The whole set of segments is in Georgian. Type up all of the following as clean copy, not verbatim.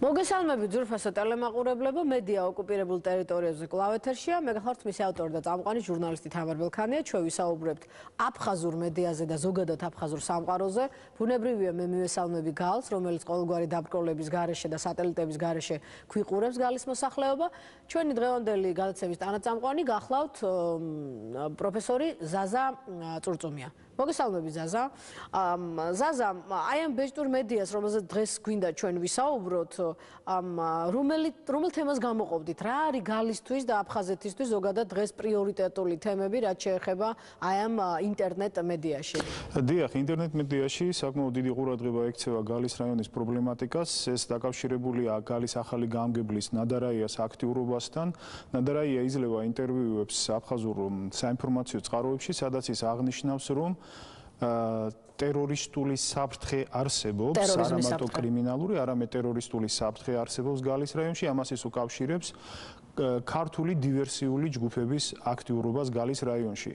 მოგესალმებით ძვირფასო ტელემაყურებლებო, მედია ოკუპირებულ ტერიტორიებზე კვლავ ეთერშია. მე გახლავთ მისი ავტორი და წამყვანი ჟურნალისტი თამარ ბელქანია. ჩვენ ვისაუბრებთ აფხაზურ მედიაზე და ზოგადად აფხაზურ სამყაროზე. ბუნებრივია მე მივესალმები გალს, რომელიც ყოველგვარი დაბრკოლების გარეშე და სატელიტების გარეშე გვიყურებს გალის მოსახლეობა. ჩვენი დღევანდელი გადაცემის თანაწამყვანი გახლავთ პროფესორი ზაზა წურწუმია. მოგესალმებით ზაზა. ზაზა, აი ამ ბეჭდურ მედიას, რომელზეც დღეს გვინდა ჩვენ ვისაუბროთ, რომელ თემას გამოყოფდით? რა არის გალისთვის და აფხაზეთისთვის ზოგადად დღეს პრიორიტეტული თემები, რაც შეეხება აი ამ ინტერნეტ მედიაში? დიახ, ინტერნეტ მედიაში საკმაოდ დიდი ყურადღება ექცევა გალის რაიონის პრობლემატიკას. ეს დაკავშირებულია გალის ახალი გამგებლის ნადარაიას აქტიურობასთან. ნადარაია იძლევა ინტერვიუებს აფხაზურ საინფორმაციო წყაროებში, სადაც ის აღნიშნავს, რომ ტერორისტული საფრთხე არსებობს, არა მარტო კრიმინალური, არამედ ტერორისტული საფრთხე არსებობს გალის რაიონში. ამას ის უკავშირებს ქართული დივერსიული ჯგუფების აქტიურობას გალის რაიონში.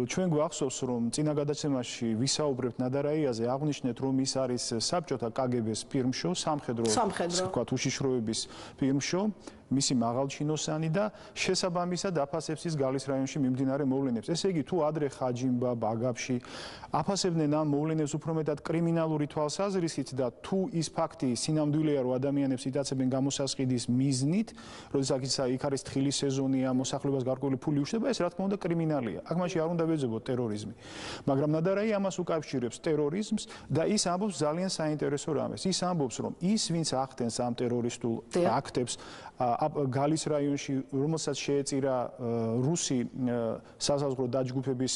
ჩვენ გვახსოვს, რომ წინა გადაცემაში ვისაუბრებთ ნადარაიაზე, აღნიშნეთ, რომ ის არის საბჭოთა კგბ-ს პირმშო, სამხედრო ვთქვათ, უშიშროების პირმშო, მისი მაღალჩინოსანი და შესაბამისად აფასებს ის გალის რაიონში მიმდინარე მოვლენებს. ესე იგი, თუ ადრე ხაჯიმბა, ბაგაფში აფასებდნენ ამ მოვლენებს უფრო მეტად კრიმინალური თვალსაზრისით და თუ ის ფაქტი სინამდვილეა, რომ ადამიანებს იტაცებენ გამოსასყიდის მიზნით, როდესაც იქ არის თხილის სეზონია, მოსახლეობას გარკვეული ფული უშვება, ეს რა თქმა უნდა კრიმინალია. აქ მაშინ არ უნდა ვეძებოთ ტერორიზმი. მაგრამ ნადარაია ამას უკავშირებს ტერორიზმს და ის ამბობს ძალიან საინტერესო რამეს. ის ამბობს, რომ ის, ვინც ახდენს ამ ტერორისტულ აქტებს გალის რაიონში, რომელსაც შეეწირა რუსი საზღვაო დაჯგუფების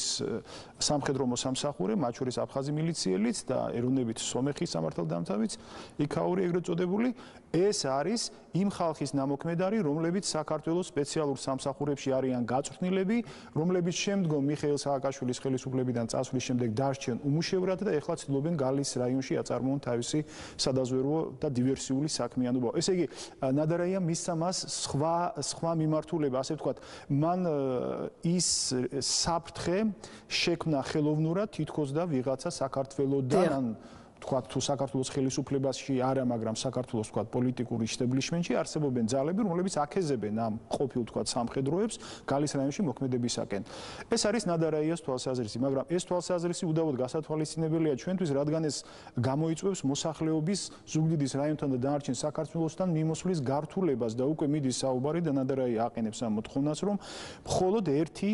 სამხედრო მოსამსახურე, მათ შორის აფხაზი მილიციელიც და ეროვნებით სომეხის სამართალდამცავიც, იქაური ეგრეთ წოდებული, ეს არის იმ ხალხის ნამოქმედარი, რომლებიც საქართველოს სპეციალურ სამსახურებში არიან გაწვრთნილები, რომლებიც შემდგომ მიხეილ სააკაშვილის ხელისუფლებიდან წასვლის შემდეგ დარჩენ უმუშევრად და ეხლა ცდილობენ გალის რაიონში აწარმოონ თავისი სადაზვერვო და დივერსიული საქმიანობა. ესე იგი, ნადარაია მისცა მას სხვა მიმართულება, ასე ვთქვათ, მან ის საფრთხე შექმნა ხელოვნურად თითქოს და ვიღაცა საქართველოსდან ვთქვათ, თუ საქართველოს ხელისუფლებაში არა, მაგრამ საქართველოს ვთქვათ პოლიტიკურ იშტაბლიშმენტში არსებობენ ძალები, რომლებიც აქეზებენ ამ ყოფილ ვთქვათ სამხედროებს გალის რაიონში მოქმედებისაკენ. ეს არის ნადარაიას თვალსაზრისი, მაგრამ ეს თვალსაზრისი უდავოდ გასათვალისწინებელია ჩვენთვის, რადგან ეს გამოიწვევს მოსახლეობის ზუგდიდის რაიონთან და დანარჩენ საქართველოსთან მიმოსვლის გართულებას და უკვე მიდის საუბარი და ნადარაია აყენებს ამ მოთხოვნას, რომ მხოლოდ ერთი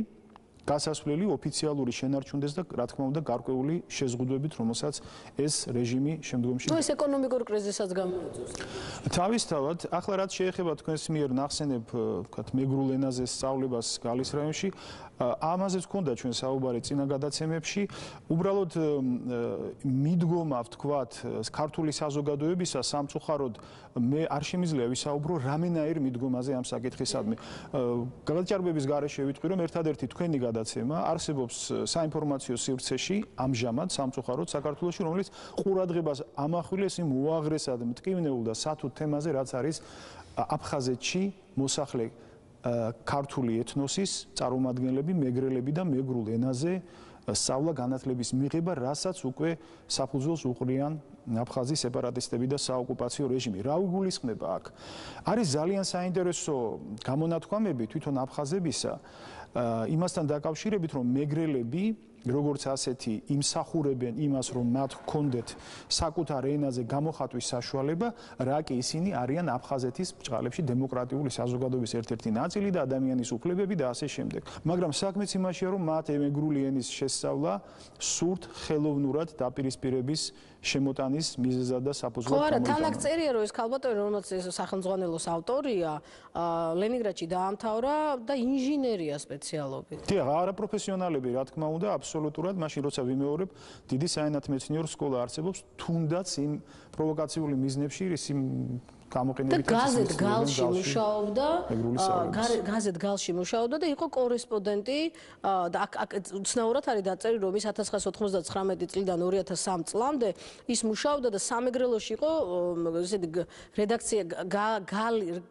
გასასვლელი ოფიციალური შენარჩუნდეს და რა თქმა უნდა გარკვეული შეზღუდვებით, რომელსაც ეს რეჟიმი შემდგომში ეს ეკონომიკურ კრიზისაც გამოიწვევს. თავისთავად, ახლა რაც შეეხება თქვენს მიერ ნახსენებ, ვთქვათ, მეგრულ ენაზე სწავლებას გალის რაიონში, ამაზეც გქონდა ჩვენ საუბარი წინა გადაცემებში. უბრალოდ მიდგომა, ვთქვათ, ქართული საზოგადოებისა სამწუხაროდ მე არ შემიძლია ვისაუბრო რამენაირ მიდგომაზე ამ საკითხისადმი. გადაჭარბების გარეშე ვიტყვი, რომ ერთადერთი თქვენი გადაცემა არსებობს საინფორმაციო სივრცეში ამჟამად სამწუხაროდ საქართველოში, რომელიც ყურადღებას ამახვილეს იმ უაღრესად მტკივნეულ და სათუთ თემაზე, რაც არის აფხაზეთში მოსახლე ქართული ეთნოსის წარმომადგენლები, მეგრელები და მეგრულ ენაზე სწავლა განათლების მიღება, რასაც უკვე საფუძველს უყრიან აფხაზი სეპარატისტები და საოკუპაციო რეჟიმი. რა უგულისხმება აქ? არის ძალიან საინტერესო გამონათქვამები თვითონ აფხაზებისა იმასთან დაკავშირებით, რომ მეგრელები როგორც ასეთი იმსახურებენ იმას, რომ მათ ჰქონდეთ საკუთარ ენაზე გამოხატვის საშუალება, რა კი ისინი არიან აფხაზეთის ბჭყალებში დემოკრატიული საზოგადოების ერთ-ერთი ნაწილი და ადამიანის უფლებები და ასე შემდეგ. მაგრამ საქმეც იმაშია, რომ მათ მეგრული ენის შესწავლა სურთ ხელოვნურად დაპირისპირების შემოტანის მიზეზად და საფუძვლად გამოიყენა. თან აქ წერია, რომ ეს ქალბატონი, რომელიც სახელმძღვანელოს ავტორია, ლენინგრადში დაამთავრა და ინჟინერია სპეციალობით. დიახ, არაპროფესიონალები, რა თქმა უნდა, აბსოლუტურად, მაშინ როცა ვიმეორებ, დიდი საენათმეცნიერო სკოლა არსებობს, თუნდაც იმ პროვოკაციული მიზნებში, იმ გამოყენებით გაზეთ გალში მუშაობდა, გაზეთ გალში მუშაობდა და იყო კორესპონდენტი და აქ უცნაურად არის დაწერილი, რომ ის 1999 წლიდან 2003 წლამდე ის მუშაობდა და სამეგრელოში იყო ესეთი რედაქცია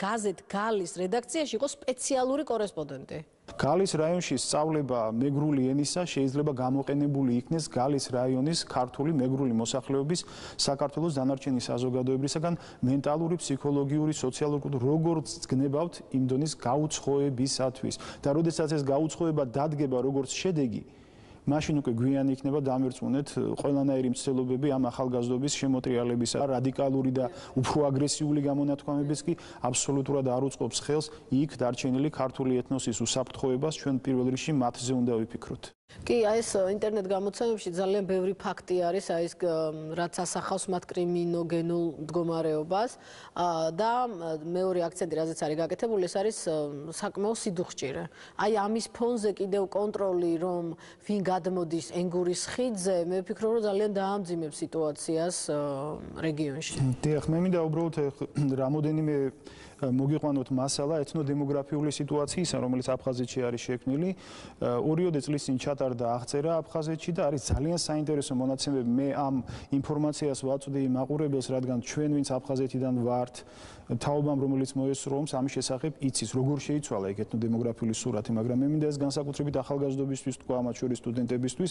გაზეთ გალის რედაქციაში იყო სპეციალური კორესპონდენტი. გალის რაიონში სწავლება მეგრული ენისა შეიძლება გამოყენებული იქნეს გალის რაიონის ქართული მეგრული მოსახლეობის საქართველოს დანარჩენი საზოგადოებისაგან მენტალური, ფსიქოლოგიური, სოციალური როგორც გნებავთ იმ დონის გაუცხოებისათვის და როდესაც ეს გაუცხოება დადგება როგორც შედეგი მაშინ უკვე გვიანი იქნება დამერწმუნეთ ყველანაირი მცდელობები ამ ახალგაზრდობის შემოტრიალებისა. რადიკალური და უფრო აგრესიული გამონათქვამებიც კი აბსოლუტურად არ უწყობს ხელს იქ დარჩენილი ქართული ეთნოსის უსაფრთხოებას. ჩვენ პირველ რიგში მათზე უნდა ვიფიქროთ. კი, აი ეს ინტერნეტ გამოცემებში ძალიან ბევრი ფაქტი არის, აი ეს რაც ასახავს მათ კრიმინოგენულ მდგომარეობას და მეორე აქცენტი, რაზეც არის გაკეთებული, ეს არის საკმაო სიდუხჭირე. აი ამის ფონზე კიდევ კონტროლი, რომ ვინ გადმოდის ენგურის ხიდზე, მე ვფიქრობ, რომ ძალიან დაამძიმებს სიტუაციას რეგიონში. დიახ, მე მინდა უბრალოდ რამოდენიმე მოგიყვანოთ მასალა ეთნოდემოგრაფიული სიტუაციისა, რომელიც აფხაზეთში არის შექმნილი. 2 წლის წინ ჩატარდა აღწერა აფხაზეთში და არის ძალიან საინტერესო მონაცემები. მე ამ ინფორმაციას ვაწვდი მაყურებელს, რადგან ჩვენ ვინც აფხაზეთიდან ვართ, თაობამ რომელიც მოესწროებს ამის შესახებ იცის, როგორ შეიცვალა იქ ეთნოდემოგრაფიული სურათი, მაგრამ მე მინდა ეს განსაკუთრებით ახალგაზრდობისთვის თქვა, მათ შორის სტუდენტებისთვის,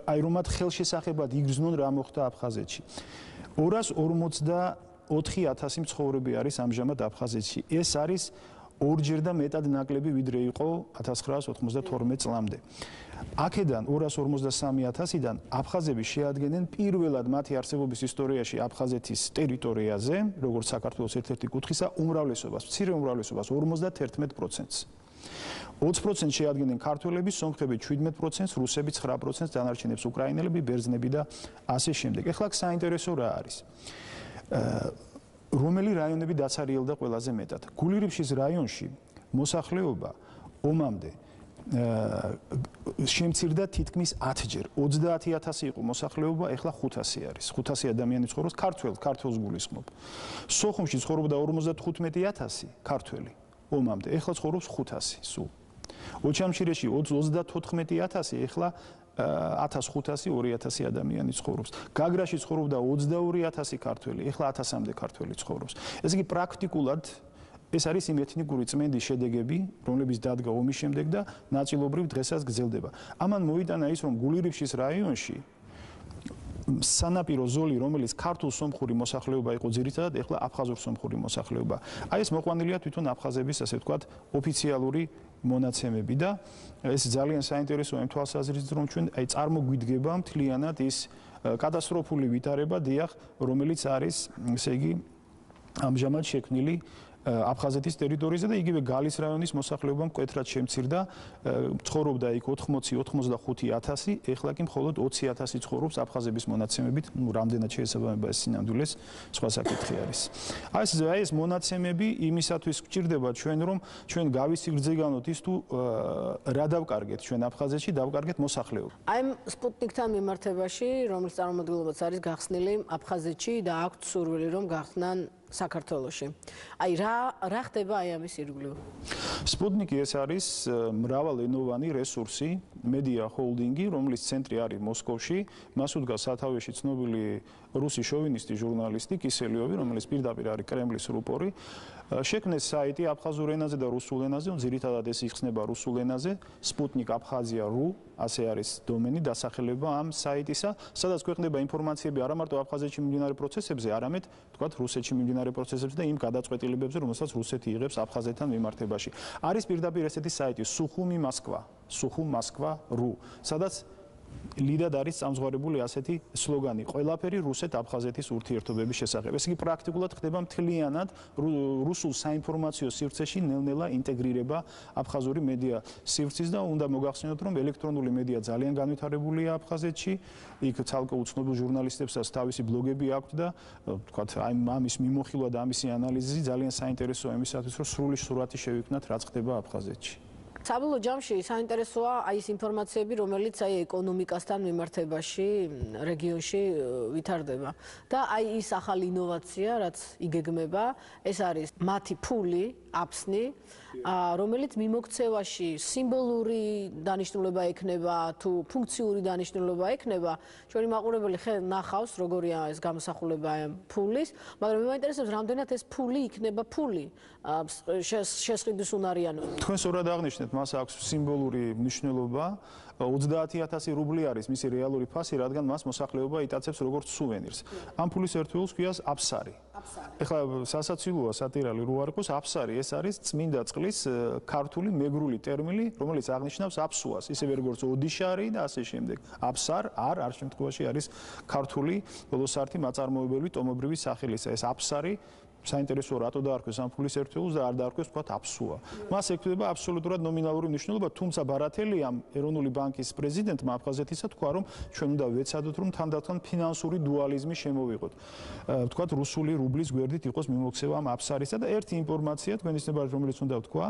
აი რომ მათ ხელშესახებად იგრძნონ რა მოხდა აფხაზეთში. 254,000 მცხოვრები არის ამჟამად აფხაზეთში. ეს არის ორჯერ და მეტად ნაკლები, ვიდრე იყო 1992 წლამდე. აქედან 253,000-დან აფხაზები შეადგენენ პირველად მათი არსებობის ისტორიაში აფხაზეთის ტერიტორიაზე, როგორც საქართველოს ერთ-ერთი კუთხისა, უმრავლესობას, მცირე უმრავლესობას 51%-ს. 20% შეადგენენ ქართველები, სომხები 17%, რუსები 9%, დანარჩენებს უკრაინელები, ბერძნები და ასე შემდეგ. ეხლა საინტერესო რა არის? რომელი რაიონები დაცარიელდა ყველაზე მეტად? გულირიფშის რაიონში მოსახლეობა ომამდე შემცირდა თითქმის 10-ჯერ. 30,000 იყო მოსახლეობა, ეხლა 500 არის. 500 ადამიანი ცხოვრობს ქართველს გულისხმობ. სოხუმში ცხოვრობდა 55,000 ქართველი ომამდე, ეხლა ცხოვრობს 500 სულ. ოჩამშირეში 34,000, ეხლა 1500 2000 ადამიანი ცხოვრობს. გაგრაში ცხოვრობდა 22,000 ქართველი, ეხლა 1000-მდე ქართველი ცხოვრობს. ესე იგი პრაქტიკულად ეს არის იმ ეთნიკური წმენდის შედეგები, რომლებიც დადგა ომის შემდეგ და ნაწილობრივ დღესაც გრძელდება. ამან მოიტანა ის, რომ გულირიფშის რაიონში სანაპირო ზოლი, რომელიც ქართულ-სომხური მოსახლეობა იყო ძირითადად, ეხლა აფხაზურ-სომხური მოსახლეობა. აი ეს მოყვანილია თვითონ აფხაზების, ასე ვთქვათ, ოფიციალური მონაცემები და ეს ძალიან საინტერესო იმ თვალსაზრისით, რომ ჩვენ აი წარმოგვიდგება მთლიანად ის კატასტროფული ვითარება, დიახ, რომელიც არის, ესე იგი, ამჟამად შექმნილი აფხაზეთის ტერიტორიაზე და იგივე გალის რაიონის მოსახლეობა მკვეთრად შემცირდა, ცხოვრობდა იქ 80-85,000, ეხლა კი მხოლოდ 20,000 ცხოვრობს აფხაზების მონაცემებით, რამდენად შეესაბამება ეს სინამდვილეს, სხვა საკითხი არის. აი ეს მონაცემები იმისათვის გვჭირდება ჩვენ, რომ ჩვენ გავისიგრძეგანოთ ის თუ რა დავკარგეთ ჩვენ აფხაზეთში, დავკარგეთ მოსახლეობა. აი სპუტნიკთან მიმართებაში, რომლის წარმომადგენლობაც არის გახსნილი აფხაზეთში და აქვთ სურვილი, რომ გახსნან საქართველოში. აი რა ხდება აი ამის ირგვლივ? სპუტნიკი ეს არის მრავალენოვანი რესურსი, მედია ჰოლდინგი, რომლის ცენტრი არის მოსკოვში. მას უდგას სათავეში ცნობილი რუსი შოვინისტი ჟურნალისტი კისელიოვი, რომელიც პირდაპირ არის კრემლის რუპორი. შექმნეს საიტი აფხაზურ ენაზე და რუსულ ენაზე, ძირითადად ეს იხსნება რუსულ ენაზე, sputnik-abkhazia.ru, ასე არის დომენი, დასახელება ამ საიტისა, სადაც ქვეყნდება ინფორმაციები არა მარტო აფხაზეთში მიმდინარე პროცესებზე, არამედ, თქვათ, რუსეთში მიმდინარე პროცესებზე და იმ გადაწყვეტილებებზე, რომელსაც რუსეთი იღებს აფხაზეთთან მიმართებაში. არის პირდაპირ ესეთი საიტი sukhum-moskva.ru, სადაც ლიდად არის წამზღარებული ასეთი სლოგანი: ყველაფერი რუსეთ-აფხაზეთის ურთიერთობების შესახებ. ეს იგი პრაქტიკულად ხდება მთლიანად რუსულ საინფორმაციო სივრცეში ნელ-ნელა ინტეგრირება აფხაზური მედია სივრცის და უნდა მოგახსენოთ, რომ ელექტრონული მედია ძალიან განვითარებულია აფხაზეთში. იქ ცალკეულ ცნობილ ჟურნალისტებსაც თავისი ბლოგები აქვთ და თქვათ ამის მიმოხილვა და ამისი ანალიზი ძალიან საინტერესოა იმისათვის, რომ სრული სურათი შევიქმნათ რაც ხდება აფხაზეთში. საბოლოო ჯამში საინტერესოა აი ეს ინფორმაციები, რომელიც აი ეკონომიკასთან მიმართებაში რეგიონში ვითარდება. და აი ის ახალი ინოვაცია, რაც იგეგმება, ეს არის მათი ფული, აფსნი, რომელიც მიმოქცევაში სიმბოლური დანიშნულება ექნება თუ ფუნქციური დანიშნულება ექნება. ჩვენი მაყურებელი ნახავს, როგორია ეს გამოსახულება ამ ფულის, მაგრამ მე მაინტერესებს, რამდენად ეს ფული იქნება ფული შესყიდვის უნარიანობა. თქვენ სწორად აღნიშნეთ, გაუჩნდეთ, მას აქვს სიმბოლური მნიშვნელობა. 30,000 რუბლი არის მისი რეალური ფასი, რადგან მას მოსახლეობა იტაცებს როგორც სუვენირს. ამ ფულის ერთეულს ქვიას აფსარი. ეხლა სასაცილოა სატირალი რო არ იყოს, აფსარი ეს არის წმინდა წყლის ქართული მეგრული ტერმინი, რომელიც აღნიშნავს აფსუას, ისევე როგორც ოდიშარი და ასე შემდეგ. აფსარ არ შემთხვევაში არის ქართული ბოლოსართი მაწარმოებელი ტომობრივი სახელისა. ეს აფსარი საინტერესოა რატო დაარქვეს ამ ფულის ერთეულს და არ დაარქვეს თქვათ აფსუა. მას ექვდება აბსოლუტურად ნომინალური მნიშვნელობა, თუმცა ბარათელიამ ეროვნული ბანკის პრეზიდენტმა აფხაზეთისა თქვა, რომ ჩვენ უნდა ვეცადოთ, რომ თანდათან ფინანსური დუალიზმი შემოვიღოთ. თქვათ რუსული რუბლის გვერდით იყოს მიმოქცევა ამ აფსარისა და ერთი ინფორმაცია თქვენის ნებარით, რომელიც უნდა ვთქვა,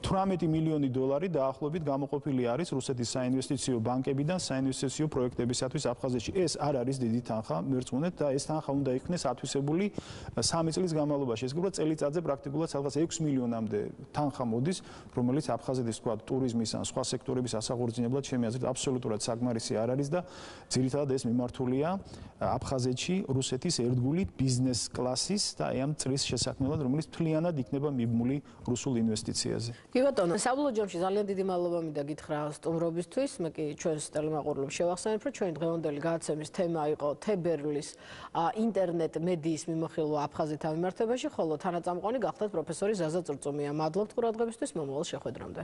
18 მილიონი დოლარი დაახლოებით გამოყოფილი არის რუსეთის საინვესტიციო ბანკებიდან საინვესტიციო პროექტებისათვის აფხაზეთში. ეს არ არის დიდი თანხა, მერწმუნეთ და ეს თანხა უნდა იქნეს ათვისებული 3 წლის განმავლობაში. ეს გქონდა წელიწადზე პრაქტიკულად სადღაც 6 მილიონამდე თანხა მოდის, რომელიც აფხაზეთის თქვა ტურიზმის ან სხვა სექტორების ასაღორძინებლად ჩემი აზრით აბსოლუტურად საკმარისი არ არის და ძირითადად ეს მიმართულია აფხაზეთში რუსეთის ერთგული ბიზნეს კლასის და ამ წრის შესაქმნელად, რომელიც მთლიანად იქნება მიბმული რუსულ ინვესტიციაზე. კი ბატონო, საბოლოო ჯამში ძალიან დიდი მადლობა მინდა გითხრა სტუმრობისთვის. მე კი ჩვენს ტელემაყურებლებს შევახსენებ, რომ ჩვენი დღევანდელი გადაცემის თემა იყო თებერვლის ინტერნეტ მედიის მიმოხილვა აფხაზეთთან მიმართებაში, ხოლო თანაწამყვანი გახდათ პროფესორი ზაზა წურწუმია. მადლობთ ყურადღებისთვის, მომავალ შეხვედრამდე.